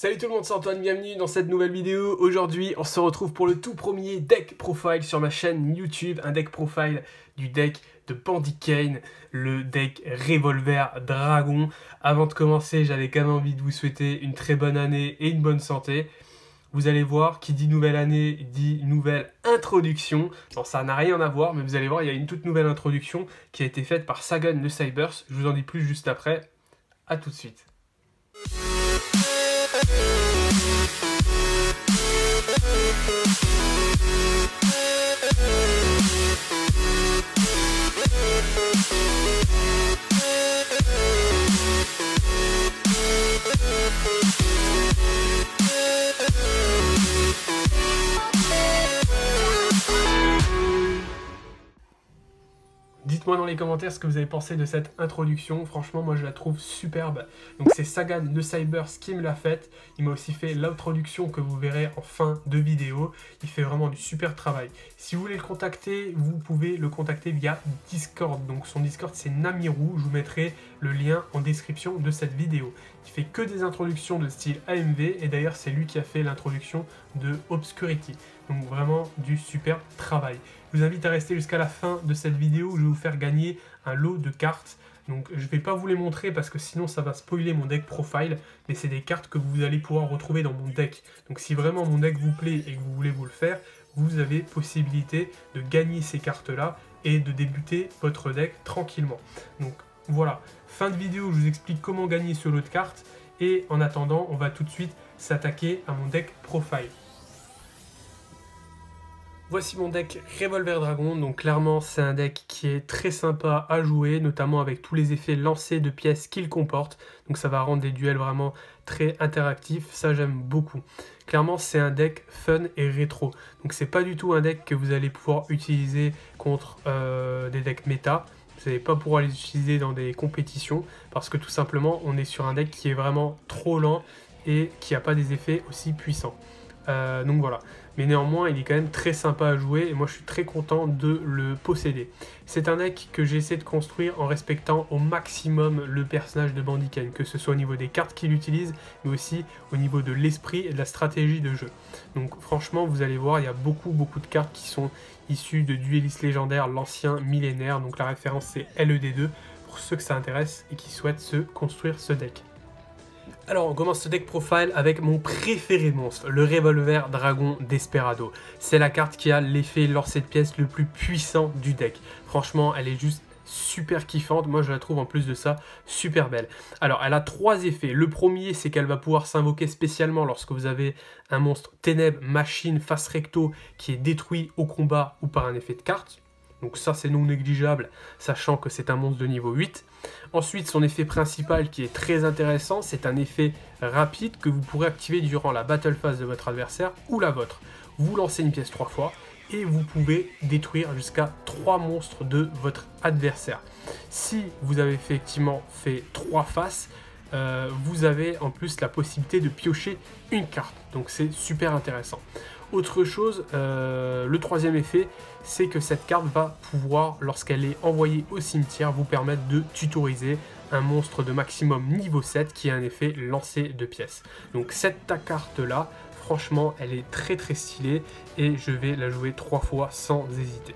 Salut tout le monde, c'est Antoine, bienvenue dans cette nouvelle vidéo. Aujourd'hui, on se retrouve pour le tout premier deck profile sur ma chaîne YouTube. Un deck profile du deck de Bandy Kane, le deck Revolver Dragon. Avant de commencer, j'avais quand même envie de vous souhaiter une très bonne année et une bonne santé. Vous allez voir, qui dit nouvelle année, dit nouvelle introduction. Non, ça n'a rien à voir, mais vous allez voir, il y a une toute nouvelle introduction qui a été faite par Sagan le Cybers. Je vous en dis plus juste après. A tout de suite. Dites-moi dans les commentaires ce que vous avez pensé de cette introduction. Franchement, moi je la trouve superbe. Donc c'est Sagan le Cybers qui me l'a faite. Il m'a aussi fait l'introduction que vous verrez en fin de vidéo. Il fait vraiment du super travail. Si vous voulez le contacter, vous pouvez le contacter via Discord. Donc son Discord c'est Namiru. Je vous mettrai le lien en description de cette vidéo. Il fait que des introductions de style AMV. Et d'ailleurs c'est lui qui a fait l'introduction de Obscurity. Donc vraiment du super travail. Je vous invite à rester jusqu'à la fin de cette vidéo où je vais vous faire gagner un lot de cartes. Donc je ne vais pas vous les montrer parce que sinon ça va spoiler mon deck profile. Mais c'est des cartes que vous allez pouvoir retrouver dans mon deck. Donc si vraiment mon deck vous plaît et que vous voulez vous le faire, vous avez possibilité de gagner ces cartes-là et de débuter votre deck tranquillement. Donc voilà, fin de vidéo, je vous explique comment gagner ce lot de cartes. Et en attendant, on va tout de suite s'attaquer à mon deck profile. Voici mon deck Revolver Dragon, donc clairement c'est un deck qui est très sympa à jouer, notamment avec tous les effets lancés de pièces qu'il comporte, donc ça va rendre des duels vraiment très interactifs, ça j'aime beaucoup. Clairement c'est un deck fun et rétro, donc c'est pas du tout un deck que vous allez pouvoir utiliser contre des decks méta, vous n'allez pas pouvoir les utiliser dans des compétitions, parce que tout simplement on est sur un deck qui est vraiment trop lent et qui n'a pas des effets aussi puissants. Donc voilà, mais néanmoins il est quand même très sympa à jouer et moi je suis très content de le posséder. C'est un deck que j'ai essayé de construire en respectant au maximum le personnage de Bandy Kane, que ce soit au niveau des cartes qu'il utilise, mais aussi au niveau de l'esprit et de la stratégie de jeu. Donc franchement vous allez voir, il y a beaucoup de cartes qui sont issues de Duelist légendaire, l'ancien millénaire, donc la référence c'est LED2 pour ceux que ça intéresse et qui souhaitent se construire ce deck. Alors on commence ce deck profile avec mon préféré monstre, le Revolver Dragon Desperado. C'est la carte qui a l'effet lancer de pièces le plus puissant du deck. Franchement elle est juste super kiffante, moi je la trouve en plus de ça super belle. Alors elle a trois effets, le premier c'est qu'elle va pouvoir s'invoquer spécialement lorsque vous avez un monstre ténèbres, machine, face recto qui est détruit au combat ou par un effet de carte. Donc ça c'est non négligeable, sachant que c'est un monstre de niveau 8. Ensuite, son effet principal qui est très intéressant, c'est un effet rapide que vous pourrez activer durant la battle phase de votre adversaire ou la vôtre. Vous lancez une pièce 3 fois et vous pouvez détruire jusqu'à 3 monstres de votre adversaire. Si vous avez effectivement fait 3 faces, vous avez en plus la possibilité de piocher une carte. Donc c'est super intéressant. Autre chose, le troisième effet, c'est que cette carte va pouvoir, lorsqu'elle est envoyée au cimetière, vous permettre de tutoriser un monstre de maximum niveau 7 qui a un effet lancer de pièces. Donc cette carte-là, franchement, elle est très stylée et je vais la jouer 3 fois sans hésiter.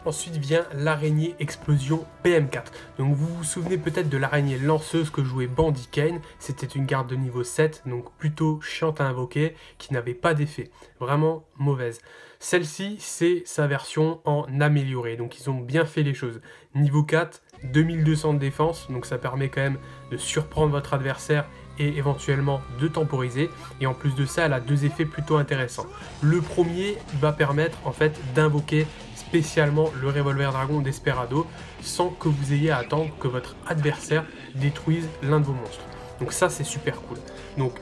Ensuite vient l'araignée explosion PM4. Donc vous vous souvenez peut-être de l'araignée lanceuse que jouait Bandy Kane. C'était une garde de niveau 7, donc plutôt chiante à invoquer, qui n'avait pas d'effet. Vraiment mauvaise. Celle-ci, c'est sa version en amélioré. Donc ils ont bien fait les choses. Niveau 4, 2200 de défense, donc ça permet quand même de surprendre votre adversaire et éventuellement de temporiser. Et en plus de ça, elle a deux effets plutôt intéressants. Le premier va permettre en fait d'invoquer spécialement le Revolver Dragon Desperado sans que vous ayez à attendre que votre adversaire détruise l'un de vos monstres. Donc ça c'est super cool. Donc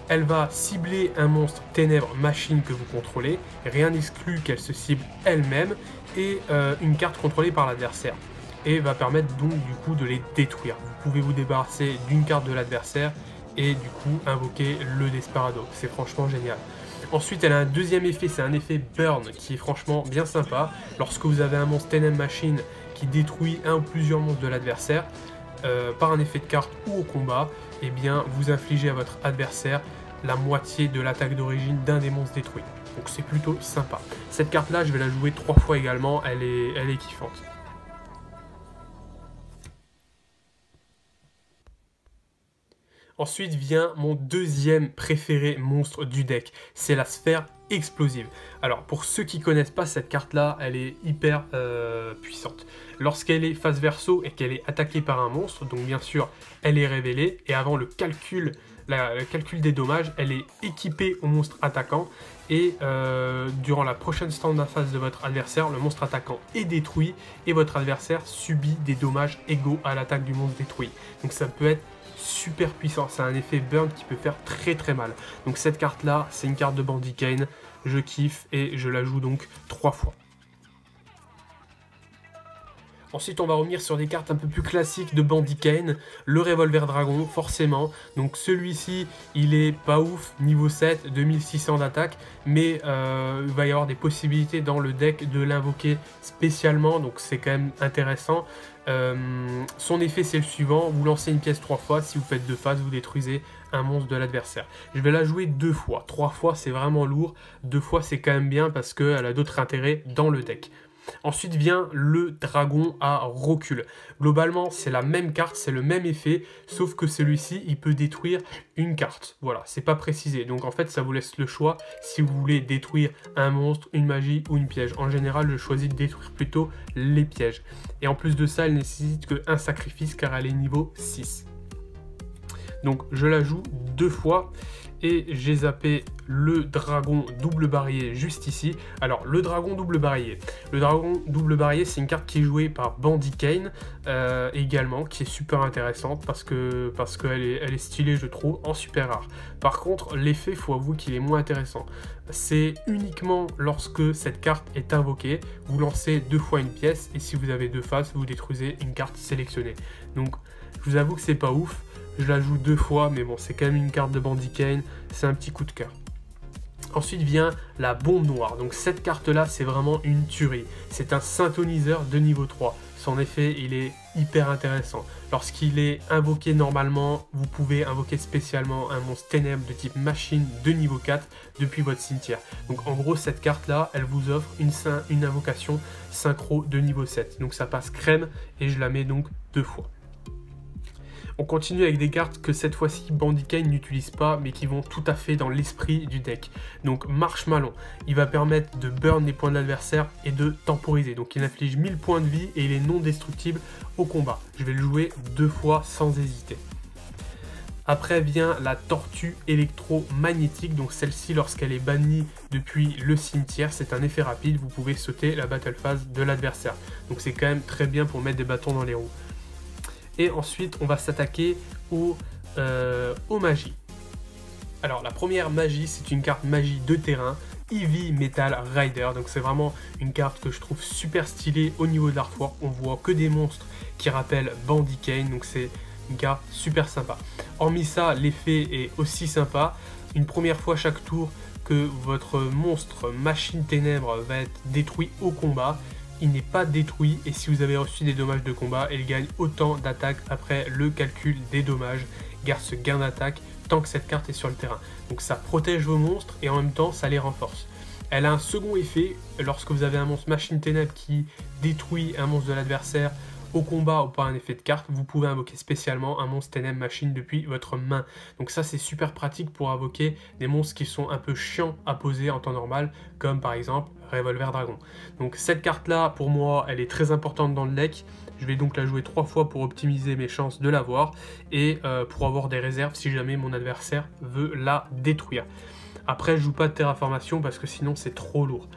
elle va cibler un monstre ténèbres machine que vous contrôlez, rien n'exclut qu'elle se cible elle-même et une carte contrôlée par l'adversaire. Et va permettre donc du coup de les détruire. Vous pouvez vous débarrasser d'une carte de l'adversaire et du coup invoquer le Desperado. C'est franchement génial. Ensuite, elle a un deuxième effet, c'est un effet burn qui est franchement bien sympa. Lorsque vous avez un monstre Ténèbres Machine qui détruit un ou plusieurs monstres de l'adversaire, par un effet de carte ou au combat, et bien vous infligez à votre adversaire la moitié de l'attaque d'origine d'un des monstres détruits. Donc c'est plutôt sympa. Cette carte là je vais la jouer 3 fois également, elle est kiffante. Ensuite vient mon deuxième préféré monstre du deck, c'est la sphère explosive. Alors pour ceux qui connaissent pas cette carte là, elle est hyper puissante. Lorsqu'elle est face verso et qu'elle est attaquée par un monstre, donc bien sûr elle est révélée, et avant le calcul des dommages, elle est équipée au monstre attaquant, et durant la prochaine stand phase de votre adversaire, le monstre attaquant est détruit et votre adversaire subit des dommages égaux à l'attaque du monstre détruit. Donc ça peut être super puissant, c'est un effet burn qui peut faire très mal. Donc cette carte là, c'est une carte de Bandit Kane, je kiffe et je la joue donc 3 fois. Ensuite, on va revenir sur des cartes un peu plus classiques de Bandit Kane, le Revolver Dragon, forcément. Donc celui-ci, il est pas ouf, niveau 7, 2600 d'attaque, mais il va y avoir des possibilités dans le deck de l'invoquer spécialement, donc c'est quand même intéressant. Son effet, c'est le suivant, vous lancez une pièce 3 fois, si vous faites 2 phases, vous détruisez un monstre de l'adversaire. Je vais la jouer 2 fois, 3 fois c'est vraiment lourd, 2 fois c'est quand même bien parce qu'elle a d'autres intérêts dans le deck. Ensuite vient le dragon à recul. Globalement, c'est la même carte, c'est le même effet, sauf que celui-ci, il peut détruire une carte. Voilà, c'est pas précisé. Donc en fait, ça vous laisse le choix si vous voulez détruire un monstre, une magie ou une piège. En général, je choisis de détruire plutôt les pièges. Et en plus de ça, elle nécessite qu'un sacrifice car elle est niveau 6. Donc je la joue 2 fois. Et j'ai zappé le dragon double barillet juste ici. Alors le dragon double barillet. Le dragon double barillet, c'est une carte qui est jouée par Bandit Kane également, qui est super intéressante parce qu'elle est stylée, je trouve, en super rare. Par contre, l'effet, faut avouer qu'il est moins intéressant. C'est uniquement lorsque cette carte est invoquée, vous lancez 2 fois une pièce et si vous avez 2 faces, vous détruisez une carte sélectionnée. Donc je vous avoue que c'est pas ouf. Je la joue 2 fois, mais bon, c'est quand même une carte de Bandit Kane, c'est un petit coup de cœur. Ensuite vient la bombe noire. Donc cette carte-là, c'est vraiment une tuerie. C'est un synthoniseur de niveau 3. Son effet, il est hyper intéressant. Lorsqu'il est invoqué normalement, vous pouvez invoquer spécialement un monstre ténèbres de type machine de niveau 4 depuis votre cimetière. Donc en gros, cette carte-là, elle vous offre une invocation synchro de niveau 7. Donc ça passe crème et je la mets donc 2 fois. On continue avec des cartes que cette fois-ci Bandit Kane n'utilise pas mais qui vont tout à fait dans l'esprit du deck. Donc Marshmallow, il va permettre de burn les points de l'adversaire et de temporiser. Donc il inflige 1000 points de vie et il est non destructible au combat. Je vais le jouer 2 fois sans hésiter. Après vient la tortue électromagnétique, donc celle-ci lorsqu'elle est bannie depuis le cimetière, c'est un effet rapide, vous pouvez sauter la battle phase de l'adversaire. Donc c'est quand même très bien pour mettre des bâtons dans les roues. Et ensuite, on va s'attaquer aux magies. Alors, la première magie, c'est une carte magie de terrain, Heavy Metal Rider. Donc, c'est vraiment une carte que je trouve super stylée au niveau de l'artwork. On voit que des monstres qui rappellent Bandit Kane. Donc, c'est une carte super sympa. Hormis ça, l'effet est aussi sympa. Une première fois chaque tour que votre monstre machine ténèbres va être détruit au combat, il n'est pas détruit et si vous avez reçu des dommages de combat, il gagne autant d'attaque après le calcul des dommages. Garde ce gain d'attaque tant que cette carte est sur le terrain. Donc ça protège vos monstres et en même temps ça les renforce. Elle a un second effet lorsque vous avez un monstre machine ténèbres qui détruit un monstre de l'adversaire au combat ou par un effet de carte, vous pouvez invoquer spécialement un monstre ténèbres machine depuis votre main. Donc ça c'est super pratique pour invoquer des monstres qui sont un peu chiants à poser en temps normal, comme par exemple Revolver Dragon. Donc cette carte là pour moi elle est très importante dans le deck. Je vais donc la jouer 3 fois pour optimiser mes chances de l'avoir et pour avoir des réserves si jamais mon adversaire veut la détruire. Après je joue pas de terraformation parce que sinon c'est trop lourd.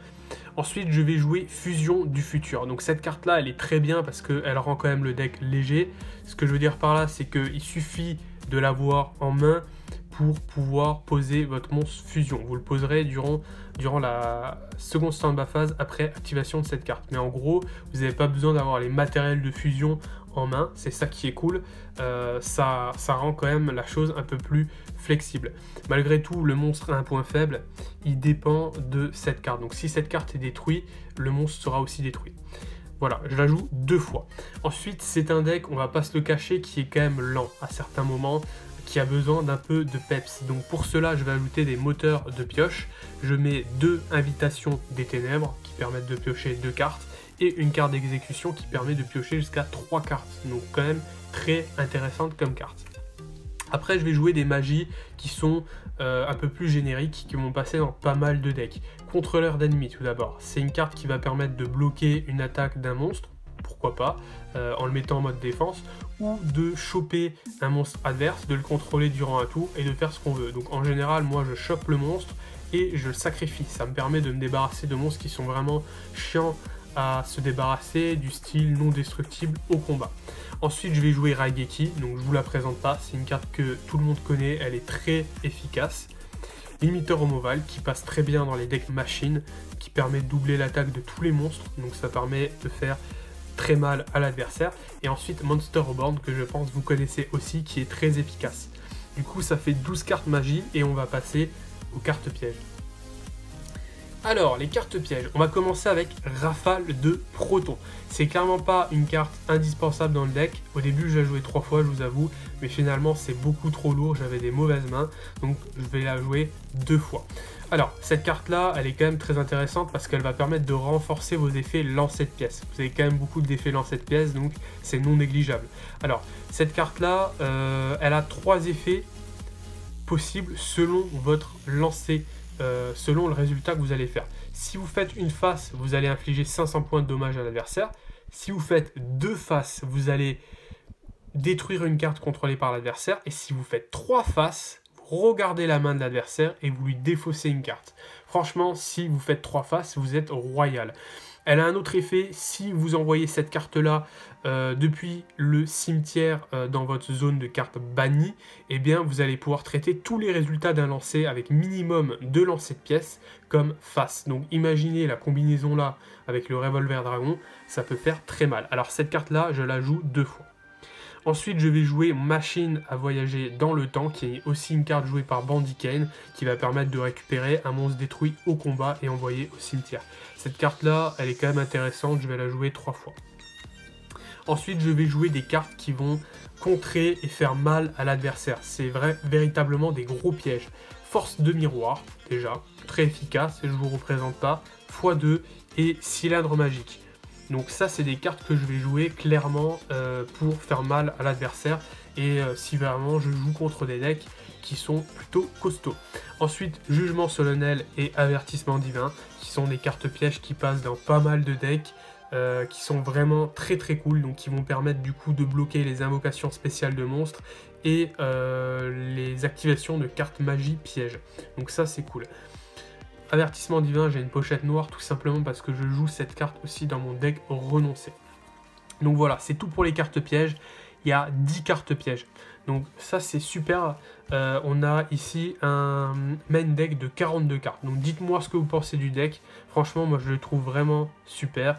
Ensuite, je vais jouer Fusion du futur. Donc cette carte-là, elle est très bien parce qu'elle rend quand même le deck léger. Ce que je veux dire par là, c'est qu'il suffit de l'avoir en main pour pouvoir poser votre monstre Fusion. Vous le poserez durant la seconde stand phase après activation de cette carte. Mais en gros, vous n'avez pas besoin d'avoir les matériels de fusion en main. C'est ça qui est cool. Ça rend quand même la chose un peu plus flexible. Malgré tout, le monstre a un point faible. Il dépend de cette carte. Donc si cette carte est détruite, le monstre sera aussi détruit. Voilà, je la joue 2 fois. Ensuite, c'est un deck, on va pas se le cacher, qui est quand même lent à certains moments, qui a besoin d'un peu de peps. Donc pour cela, je vais ajouter des moteurs de pioche. Je mets 2 invitations des ténèbres qui permettent de piocher 2 cartes et une carte d'exécution qui permet de piocher jusqu'à 3 cartes. Donc quand même très intéressante comme carte. Après, je vais jouer des magies qui sont un peu plus génériques, qui vont passer dans pas mal de decks. Contrôleur d'ennemis tout d'abord. C'est une carte qui va permettre de bloquer une attaque d'un monstre, pourquoi pas, en le mettant en mode défense, ou de choper un monstre adverse, de le contrôler durant un tour et de faire ce qu'on veut. Donc en général, moi je chope le monstre et je le sacrifie. Ça me permet de me débarrasser de monstres qui sont vraiment chiants à se débarrasser, du style non destructible au combat. Ensuite, je vais jouer Raigeki, donc je vous la présente pas, c'est une carte que tout le monde connaît, elle est très efficace. Limiteur Homoval qui passe très bien dans les decks machines, qui permet de doubler l'attaque de tous les monstres, donc ça permet de faire très mal à l'adversaire. Et ensuite Monster Reborn, que je pense vous connaissez aussi, qui est très efficace. Du coup, ça fait 12 cartes magie et on va passer aux cartes pièges. Alors, les cartes pièges, on va commencer avec Rafale de Proton. C'est clairement pas une carte indispensable dans le deck. Au début, je l'ai joué 3 fois, je vous avoue, mais finalement, c'est beaucoup trop lourd, j'avais des mauvaises mains, donc je vais la jouer 2 fois. Alors, cette carte-là, elle est quand même très intéressante parce qu'elle va permettre de renforcer vos effets lancer de pièces. Vous avez quand même beaucoup d'effets lancer de pièces, donc c'est non négligeable. Alors, cette carte-là, elle a 3 effets possibles selon votre lancer. Selon le résultat que vous allez faire. Si vous faites une face, vous allez infliger 500 points de dommage à l'adversaire. Si vous faites 2 faces, vous allez détruire une carte contrôlée par l'adversaire. Et si vous faites 3 faces, vous regardez la main de l'adversaire et vous lui défaussez une carte. Franchement, si vous faites 3 faces, vous êtes royal. Elle a un autre effet, si vous envoyez cette carte-là depuis le cimetière dans votre zone de cartes bannies, eh bien vous allez pouvoir traiter tous les résultats d'un lancer avec minimum 2 lancers de pièces comme face. Donc imaginez la combinaison là avec le revolver dragon, ça peut faire très mal. Alors cette carte-là, je la joue 2 fois. Ensuite, je vais jouer Machine à voyager dans le temps, qui est aussi une carte jouée par Bandy Kane, qui va permettre de récupérer un monstre détruit au combat et envoyé au cimetière. Cette carte-là, elle est quand même intéressante, je vais la jouer 3 fois. Ensuite, je vais jouer des cartes qui vont contrer et faire mal à l'adversaire. C'est véritablement des gros pièges. Force de miroir, déjà, très efficace, et je ne vous représente pas, x2 et cylindre magique. Donc ça, c'est des cartes que je vais jouer clairement pour faire mal à l'adversaire et si vraiment je joue contre des decks qui sont plutôt costauds. Ensuite, Jugement solennel et Avertissement divin, qui sont des cartes pièges qui passent dans pas mal de decks, qui sont vraiment très très cool, donc qui vont permettre du coup de bloquer les invocations spéciales de monstres et les activations de cartes magie pièges. Donc ça, c'est cool. Avertissement divin, j'ai une pochette noire tout simplement parce que je joue cette carte aussi dans mon deck renoncé. Donc voilà, c'est tout pour les cartes pièges. Il y a 10 cartes pièges. Donc ça c'est super. On a ici un main deck de 42 cartes. Donc dites-moi ce que vous pensez du deck. Franchement, moi je le trouve vraiment super.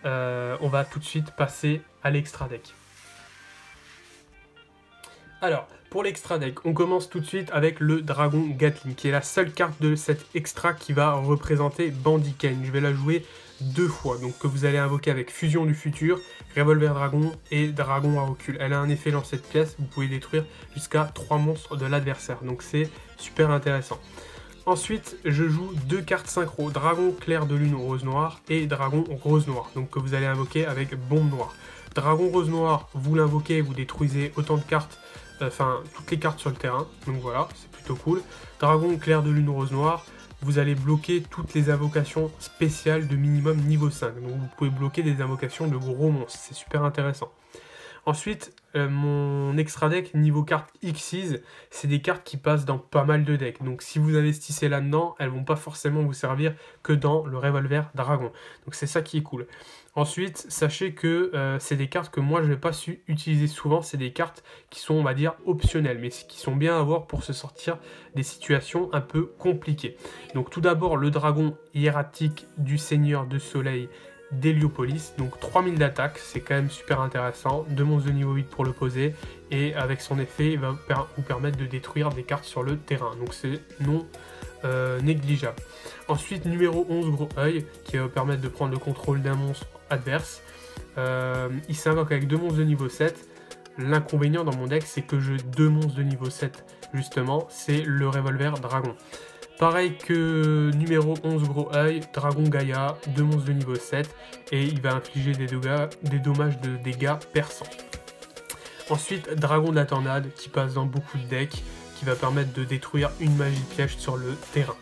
On va tout de suite passer à l'extra deck. Alors, pour l'extra deck, on commence tout de suite avec le Dragon Gatling, qui est la seule carte de cet extra qui va représenter Bandy Kane. Je vais la jouer 2 fois, donc que vous allez invoquer avec Fusion du futur, Revolver Dragon et Dragon à recul. Elle a un effet lancer de pièces, vous pouvez détruire jusqu'à 3 monstres de l'adversaire, donc c'est super intéressant. Ensuite, je joue 2 cartes synchro, Dragon clair de lune rose noire et Dragon rose noire, donc que vous allez invoquer avec Bombe noire. Dragon rose noire, vous l'invoquez, vous détruisez autant de cartes, enfin toutes les cartes sur le terrain, donc voilà, c'est plutôt cool. Dragon clair de lune rose noire, vous allez bloquer toutes les invocations spéciales de minimum niveau 5, donc vous pouvez bloquer des invocations de gros monstres, c'est super intéressant. Ensuite, mon extra deck niveau carte Xyz, c'est des cartes qui passent dans pas mal de decks. Donc si vous investissez là-dedans, elles vont pas forcément vous servir que dans le Revolver Dragon. Donc c'est ça qui est cool. Ensuite, sachez que c'est des cartes que moi je ne vais pas utiliser souvent. C'est des cartes qui sont, on va dire, optionnelles, mais qui sont bien à avoir pour se sortir des situations un peu compliquées. Donc tout d'abord, le Dragon hiératique du Seigneur de Soleil d'Héliopolis, donc 3000 d'attaque, c'est quand même super intéressant, 2 monstres de niveau 8 pour le poser, et avec son effet, il va vous permettre de détruire des cartes sur le terrain, donc c'est non négligeable. Ensuite, numéro 11, Gros Œil, qui va vous permettre de prendre le contrôle d'un monstre adverse. il s'invoque avec 2 monstres de niveau 7. L'inconvénient dans mon deck, c'est que j'ai 2 monstres de niveau 7, justement, c'est le Revolver Dragon. Pareil que numéro 11 Gros Œil, Dragon Gaïa, 2 monstres de niveau 7, et il va infliger des dommages de dégâts perçants. Ensuite, Dragon de la Tornade, qui passe dans beaucoup de decks, qui va permettre de détruire une magie piège sur le terrain.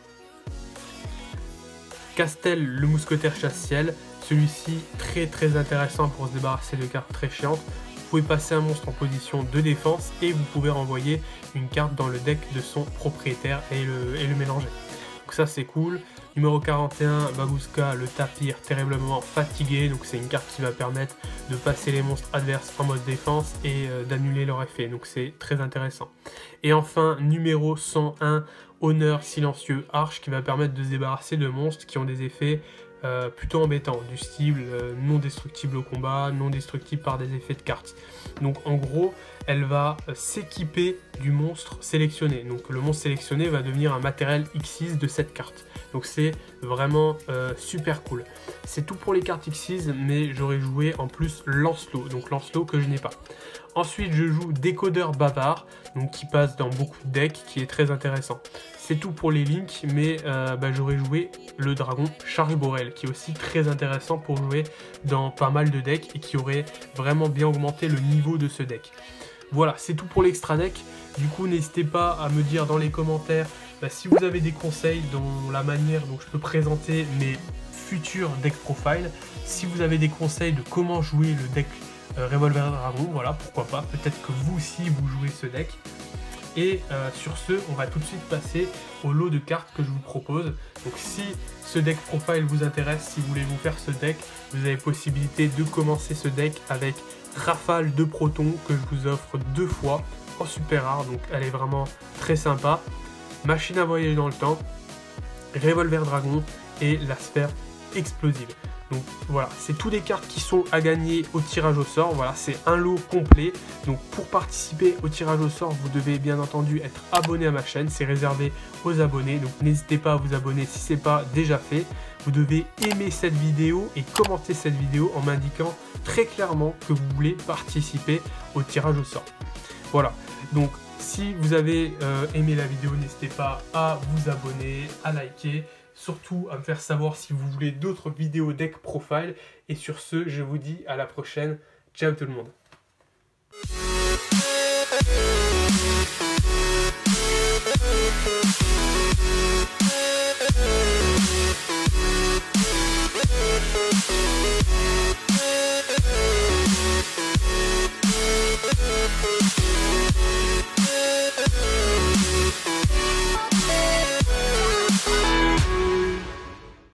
Castel, le mousquetaire chasse-ciel, celui-ci très intéressant pour se débarrasser de cartes très chiantes. Vous pouvez passer un monstre en position de défense et vous pouvez renvoyer une carte dans le deck de son propriétaire et le mélanger. Donc ça c'est cool. Numéro 41, Bagooska, le tapir terriblement fatigué. Donc c'est une carte qui va permettre de passer les monstres adverses en mode défense et d'annuler leur effet. Donc c'est très intéressant. Et enfin, numéro 101, Honneur silencieux Arche, qui va permettre de se débarrasser de monstres qui ont des effets plutôt embêtants, du style non destructible au combat, non destructible par des effets de cartes. Donc en gros, elle va s'équiper du monstre sélectionné. Donc le monstre sélectionné va devenir un matériel X6 de cette carte. Donc c'est vraiment super cool. C'est tout pour les cartes X6, mais j'aurais joué en plus Lancelot, donc Lancelot que je n'ai pas. Ensuite, je joue Décodeur Bavard, donc qui passe dans beaucoup de decks, qui est très intéressant. C'est tout pour les links, mais j'aurais joué le dragon Charge Borel, qui est aussi très intéressant pour jouer dans pas mal de decks et qui aurait vraiment bien augmenté le niveau de ce deck. Voilà, c'est tout pour l'extra deck. Du coup, n'hésitez pas à me dire dans les commentaires si vous avez des conseils dans la manière dont je peux présenter mes futurs deck profile. Si vous avez des conseils de comment jouer le deck Revolver Dragon, voilà, pourquoi pas. Peut-être que vous aussi, vous jouez ce deck. Et sur ce, on va tout de suite passer au lot de cartes que je vous propose. Donc si ce deck profile vous intéresse, si vous voulez vous faire ce deck, vous avez possibilité de commencer ce deck avec Rafale de Proton que je vous offre 2 fois en super rare. Donc elle est vraiment très sympa. Machine à voyager dans le temps, Revolver Dragon et la sphère explosive. Donc voilà, c'est toutes les cartes qui sont à gagner au tirage au sort. Voilà, c'est un lot complet. Donc pour participer au tirage au sort, vous devez bien entendu être abonné à ma chaîne. C'est réservé aux abonnés. Donc n'hésitez pas à vous abonner si ce n'est pas déjà fait. Vous devez aimer cette vidéo et commenter cette vidéo en m'indiquant très clairement que vous voulez participer au tirage au sort. Voilà, donc si vous avez aimé la vidéo, n'hésitez pas à vous abonner, à liker. Surtout à me faire savoir si vous voulez d'autres vidéos deck profile. Et sur ce, je vous dis à la prochaine. Ciao tout le monde.